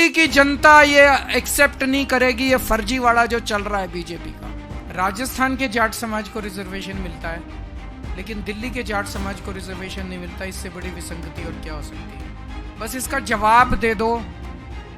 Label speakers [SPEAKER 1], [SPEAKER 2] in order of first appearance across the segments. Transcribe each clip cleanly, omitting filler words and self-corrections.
[SPEAKER 1] दिल्ली की जनता ये एक्सेप्ट नहीं करेगी, ये फर्जीवाड़ा जो चल रहा है बीजेपी का। राजस्थान के जाट समाज को रिजर्वेशन मिलता है, लेकिन दिल्ली के जाट समाज को रिजर्वेशन नहीं मिलता। इससे बड़ी विसंगति और क्या हो सकती है? बस इसका जवाब दे दो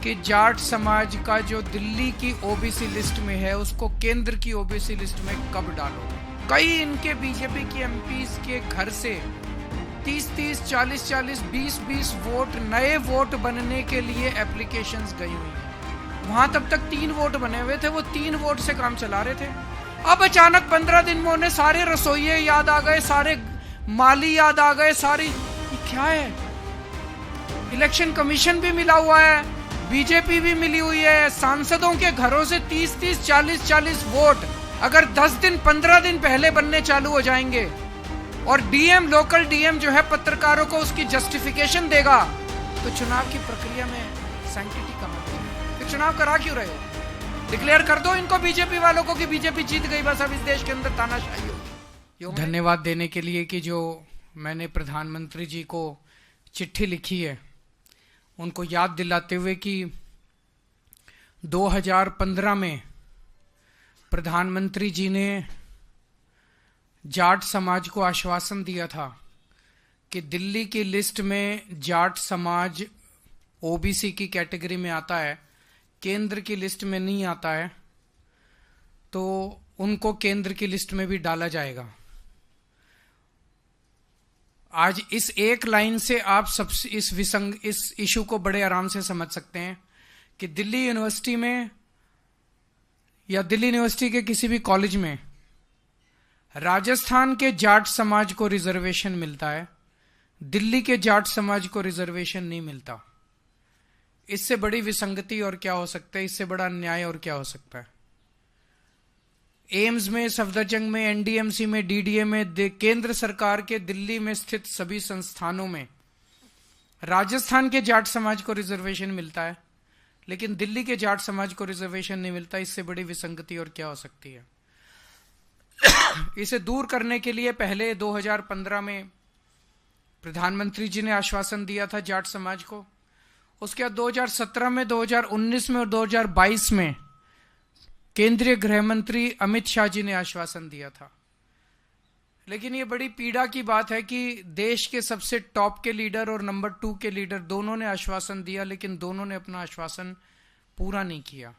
[SPEAKER 1] कि जाट समाज का जो दिल्ली की ओबीसी लिस्ट में है, उसको केंद्र की ओबीसी लिस्ट में कब डालो? कई इनके बीजेपी के एमपीज के घर से 30-30, 40-40, 20-20 वोट, नए वोट बनने के लिए एप्लीकेशंस गई हुई हैं। वहां तब तक 3 वोट बने हुए थे, वो 3 वोट से काम चला रहे थे। अब अचानक 15 दिन में उन्हें सारे रसोइये याद आ गए, सारे माली याद आ गए, सारी ये क्या है? इलेक्शन कमीशन भी मिला हुआ है, बीजेपी भी मिली हुई है, सांसदों के घरों से 30-30, 40-40 वोट अगर 10 दिन 15 दिन पहले बनने चालू हो जाएंगे और डीएम, लोकल डीएम जो है पत्रकारों को उसकी जस्टिफिकेशन देगा, तो चुनाव की प्रक्रिया में सैंक्टिटी कहां है? फिर चुनाव करा क्यों रहे हो? डिक्लेयर कर दो इनको, बीजेपी वालों को, कि बीजेपी जीत गई, बस अब इस देश के अंदर तानाशाही होगी। धन्यवाद देने के लिए कि जो मैंने प्रधानमंत्री जी को चिट्ठी लिखी है, उनको याद दिलाते हुए कि 2015 में प्रधानमंत्री जी ने जाट समाज को आश्वासन दिया था कि दिल्ली की लिस्ट में जाट समाज ओबीसी की कैटेगरी में आता है, केंद्र की लिस्ट में नहीं आता है, तो उनको केंद्र की लिस्ट में भी डाला जाएगा। आज इस एक लाइन से आप सब इस इशू को बड़े आराम से समझ सकते हैं कि दिल्ली यूनिवर्सिटी में या दिल्ली यूनिवर्सिटी के किसी भी कॉलेज में राजस्थान के जाट समाज को रिजर्वेशन मिलता है, दिल्ली के जाट समाज को रिजर्वेशन नहीं मिलता। इससे बड़ी विसंगति और क्या हो सकता है? इससे बड़ा अन्याय और क्या हो सकता है? एम्स में, सफदरजंग में, एनडीएमसी में, डीडीए में, केंद्र सरकार के दिल्ली में स्थित सभी संस्थानों में राजस्थान के जाट समाज को रिजर्वेशन मिलता है, लेकिन दिल्ली के जाट समाज को रिजर्वेशन नहीं मिलता। इससे बड़ी विसंगति और क्या हो सकती है? इसे दूर करने के लिए पहले 2015 में प्रधानमंत्री जी ने आश्वासन दिया था जाट समाज को। उसके बाद 2017 में, 2019 में और 2022 में केंद्रीय गृह मंत्री अमित शाह जी ने आश्वासन दिया था। लेकिन ये बड़ी पीड़ा की बात है कि देश के सबसे टॉप के लीडर और नंबर 2 के लीडर दोनों ने आश्वासन दिया, लेकिन दोनों ने अपना आश्वासन पूरा नहीं किया।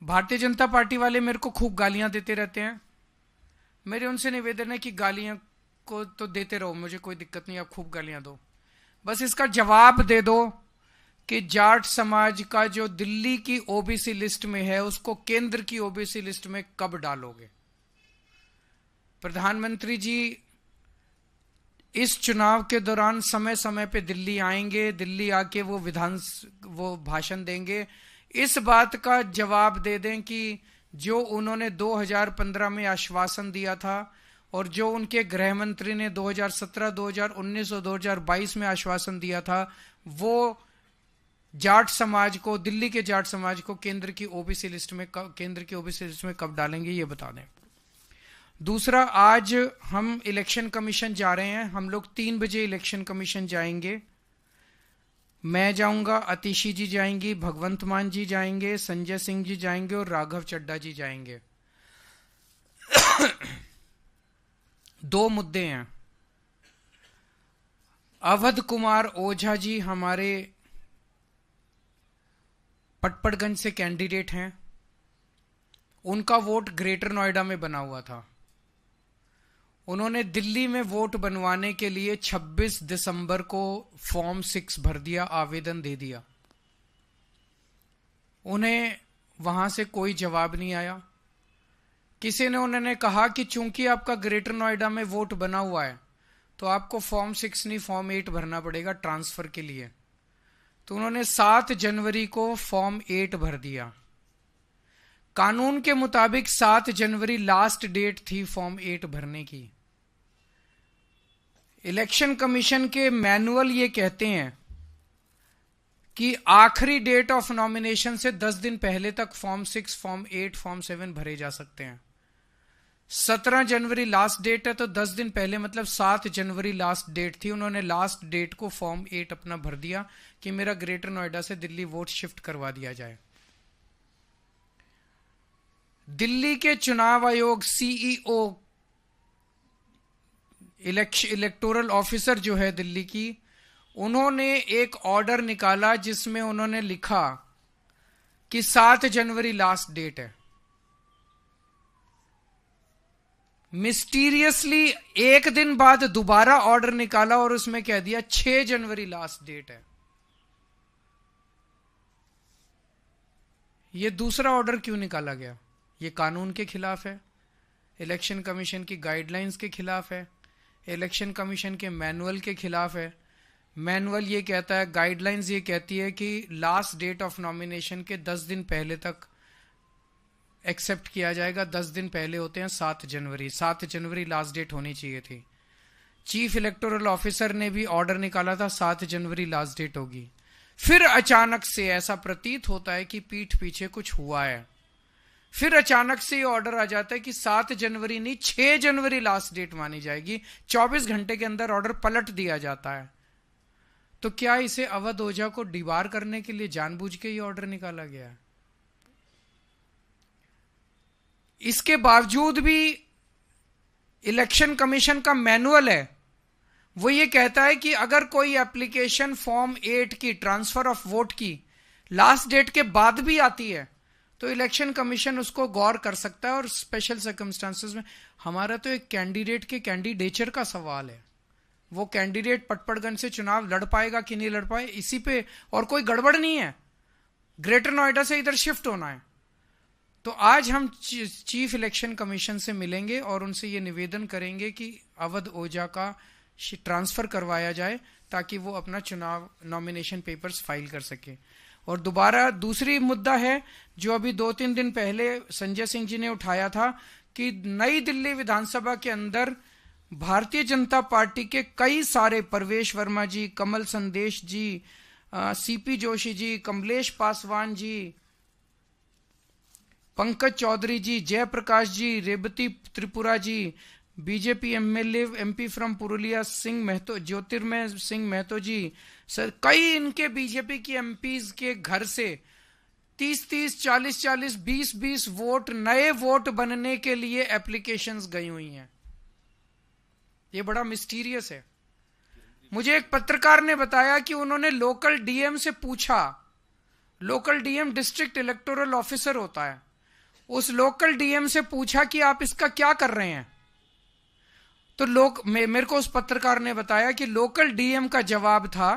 [SPEAKER 1] भारतीय जनता पार्टी वाले मेरे को खूब गालियां देते रहते हैं। मेरे उनसे निवेदन है कि गालियां को तो देते रहो, मुझे कोई दिक्कत नहीं, आप खूब गालियां दो, बस इसका जवाब दे दो कि जाट समाज का जो दिल्ली की ओबीसी लिस्ट में है, उसको केंद्र की ओबीसी लिस्ट में कब डालोगे? प्रधानमंत्री जी इस चुनाव के दौरान समय समय पे दिल्ली आएंगे, दिल्ली आके वो भाषण देंगे। इस बात का जवाब दे दें कि जो उन्होंने 2015 में आश्वासन दिया था और जो उनके गृह मंत्री ने 2017, 2019 और 2022 में आश्वासन दिया था, वो जाट समाज को, दिल्ली के जाट समाज को केंद्र की ओबीसी लिस्ट में कब डालेंगे, ये बता दें। दूसरा, आज हम इलेक्शन कमीशन जा रहे हैं। हम लोग 3 बजे इलेक्शन कमीशन जाएंगे। मैं जाऊंगा, अतिशी जी जाएंगी, भगवंत मान जी जाएंगे, संजय सिंह जी जाएंगे और राघव चड्ढा जी जाएंगे। 2 मुद्दे हैं। अवध कुमार ओझा जी हमारे पटपड़गंज से कैंडिडेट हैं। उनका वोट ग्रेटर नोएडा में बना हुआ था। उन्होंने दिल्ली में वोट बनवाने के लिए 26 दिसंबर को फॉर्म 6 भर दिया, आवेदन दे दिया। उन्हें वहां से कोई जवाब नहीं आया। किसी ने उन्होंने कहा कि चूंकि आपका ग्रेटर नोएडा में वोट बना हुआ है तो आपको फॉर्म 6 नहीं फॉर्म 8 भरना पड़ेगा ट्रांसफर के लिए। तो उन्होंने 7 जनवरी को फॉर्म 8 भर दिया। कानून के मुताबिक 7 जनवरी लास्ट डेट थी फॉर्म 8 भरने की। इलेक्शन कमीशन के मैनुअल ये कहते हैं कि आखिरी डेट ऑफ नॉमिनेशन से 10 दिन पहले तक फॉर्म 6, फॉर्म 8, फॉर्म 7 भरे जा सकते हैं। 17 जनवरी लास्ट डेट है, तो 10 दिन पहले मतलब 7 जनवरी लास्ट डेट थी। उन्होंने लास्ट डेट को फॉर्म 8 अपना भर दिया कि मेरा ग्रेटर नोएडा से दिल्ली वोट शिफ्ट करवा दिया जाए। दिल्ली के चुनाव आयोग सीईओ इलेक्टोरल ऑफिसर जो है दिल्ली की, उन्होंने एक ऑर्डर निकाला जिसमें उन्होंने लिखा कि 7 जनवरी लास्ट डेट है। मिस्टीरियसली एक दिन बाद दोबारा ऑर्डर निकाला और उसमें कह दिया 6 जनवरी लास्ट डेट है। यह दूसरा ऑर्डर क्यों निकाला गया? यह कानून के खिलाफ है, इलेक्शन कमीशन की गाइडलाइंस के खिलाफ है, इलेक्शन कमीशन के मैनुअल के खिलाफ है। मैनुअल ये कहता है, गाइडलाइंस ये कहती है कि लास्ट डेट ऑफ नॉमिनेशन के 10 दिन पहले तक एक्सेप्ट किया जाएगा। 10 दिन पहले होते हैं 7 जनवरी। 7 जनवरी लास्ट डेट होनी चाहिए थी। चीफ इलेक्टोरल ऑफिसर ने भी ऑर्डर निकाला था 7 जनवरी लास्ट डेट होगी। फिर अचानक से ऐसा प्रतीत होता है कि पीठ पीछे कुछ हुआ है। फिर अचानक से ये ऑर्डर आ जाता है कि 7 जनवरी नहीं 6 जनवरी लास्ट डेट मानी जाएगी। 24 घंटे के अंदर ऑर्डर पलट दिया जाता है। तो क्या इसे अवध ओझा को डिबार करने के लिए जानबूझ के ये ऑर्डर निकाला गया है? इसके बावजूद भी इलेक्शन कमीशन का मैनुअल है, वो ये कहता है कि अगर कोई एप्लीकेशन फॉर्म 8 की ट्रांसफर ऑफ वोट की लास्ट डेट के बाद भी आती है तो इलेक्शन कमीशन उसको गौर कर सकता है और स्पेशल सर्कमस्टांसेस में। हमारा तो एक कैंडिडेट के कैंडिडेचर का सवाल है, वो कैंडिडेट पटपड़गंज से चुनाव लड़ पाएगा कि नहीं लड़ पाए, इसी पे, और कोई गड़बड़ नहीं है। ग्रेटर नोएडा से इधर शिफ्ट होना है। तो आज हम चीफ इलेक्शन कमीशन से मिलेंगे और उनसे ये निवेदन करेंगे कि अवध ओझा का ट्रांसफर करवाया जाए ताकि वो अपना चुनाव नॉमिनेशन पेपर्स फाइल कर सके। और दोबारा दूसरी मुद्दा है जो अभी 2-3 दिन पहले संजय सिंह जी ने उठाया था कि नई दिल्ली विधानसभा के अंदर भारतीय जनता पार्टी के कई सारे, परवेश Verma ji, Kamal Sandesh ji, CP Joshi ji, Kamlesh Paswan ji, Pankaj Chaudhary ji, Jayprakash ji, Revati Tripura ji, BJP MLA MP from Purulia Singh Mahato, Jyotirmoy Singh Mahato ji, sir कई इनके बीजेपी की एमपीज के घर से 30-30, 40-40, 20-20 वोट, नए वोट बनने के लिए एप्लीकेशंस गई हुई हैं। ये बड़ा मिस्टीरियस है। मुझे एक पत्रकार ने बताया कि उन्होंने लोकल डीएम से पूछा, local DM district electoral officer होता है, उस लोकल डीएम से पूछा कि आप इसका क्या कर रहे हैं। तो मेरे को उस पत्रकार ने बताया कि लोकल डीएम का जवाब था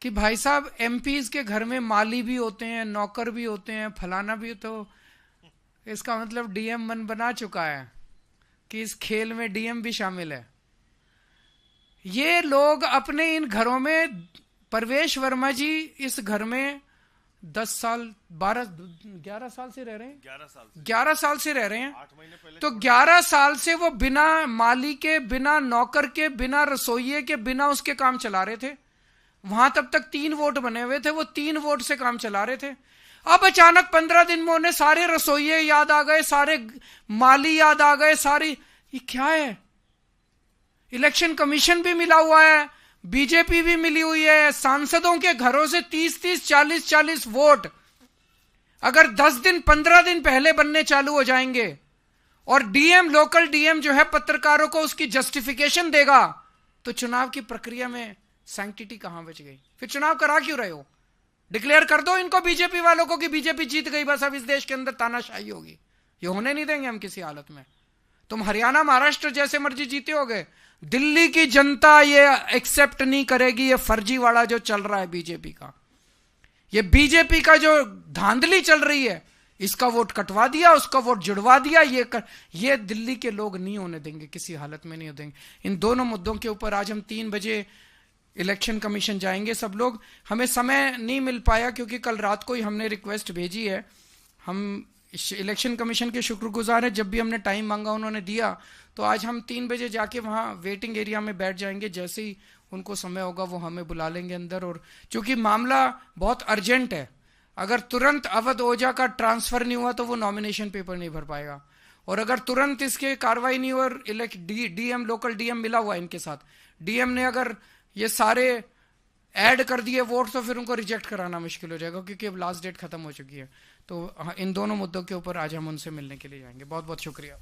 [SPEAKER 1] कि भाई साहब एमपीज के घर में माली भी होते हैं, नौकर भी होते हैं, फलाना भी, तो इसका मतलब डीएम मन बना चुका है कि इस खेल में डीएम भी शामिल है। ये लोग अपने इन घरों में, परवेश वर्मा जी इस घर में 10 साल 11 साल से रह रहे हैं, 11 साल से रह रहे हैं।
[SPEAKER 2] 8 महीने पहले
[SPEAKER 1] तो 11 साल से वो बिना माली के, बिना नौकर के, बिना रसोइये के, बिना उसके काम चला रहे थे। वहां तब तक 3 वोट बने हुए थे, वो 3 वोट से काम चला रहे थे। अब अचानक 15 दिन में उन्हें सारे रसोइये याद आ गए, सारे माली याद आ गए, सारी, ये क्या है? इलेक्शन कमीशन भी मिला हुआ है, बीजेपी भी मिली हुई है, सांसदों के घरों से 30-30, 40-40 वोट अगर 10 दिन 15 दिन पहले बनने चालू हो जाएंगे और डीएम, लोकल डीएम जो है पत्रकारों को उसकी जस्टिफिकेशन देगा, तो चुनाव की प्रक्रिया में सैंक्टिटी कहां बच गई? फिर चुनाव करा क्यों रहे हो? डिक्लेयर कर दो इनको, बीजेपी वालों को, कि बीजेपी जीत गई, बस अब इस देश के अंदर तानाशाही होगी। ये होने नहीं देंगे हम किसी हालत में। तुम हरियाणा, महाराष्ट्र जैसे मर्जी जीते होगे, दिल्ली की जनता ये एक्सेप्ट नहीं करेगी। ये फर्जीवाड़ा जो चल रहा है बीजेपी का, ये बीजेपी का जो धांधली चल रही है, इसका वोट कटवा दिया, उसका वोट जुड़वा दिया, ये दिल्ली के लोग नहीं होने देंगे, किसी हालत में नहीं हो देंगे। इन दोनों मुद्दों के ऊपर आज हम 3 बजे इलेक्शन कमीशन जाएंगे सब लोग। हमें समय नहीं मिल पाया क्योंकि कल रात को ही हमने रिक्वेस्ट भेजी है। हम इलेक्शन कमीशन के शुक्रगुजार हैं, जब भी हमने टाइम मांगा उन्होंने दिया। तो आज हम 3 बजे जाके वहाँ वेटिंग एरिया में बैठ जाएंगे, जैसे ही उनको समय होगा वो हमें बुला लेंगे अंदर। और चूंकि मामला बहुत अर्जेंट है, अगर तुरंत अवध ओझा का ट्रांसफर नहीं हुआ तो वो नॉमिनेशन पेपर नहीं भर पाएगा। और अगर तुरंत इसके कार्रवाई नहीं हो और डीएम लोकल डीएम मिला हुआ है इनके साथ, डीएम ने अगर ये सारे ऐड कर दिए वोट तो फिर उनको रिजेक्ट कराना मुश्किल हो जाएगा, क्योंकि अब लास्ट डेट खत्म हो चुकी है। तो इन दोनों मुद्दों के ऊपर आज हम उनसे मिलने के लिए जाएंगे। बहुत बहुत शुक्रिया।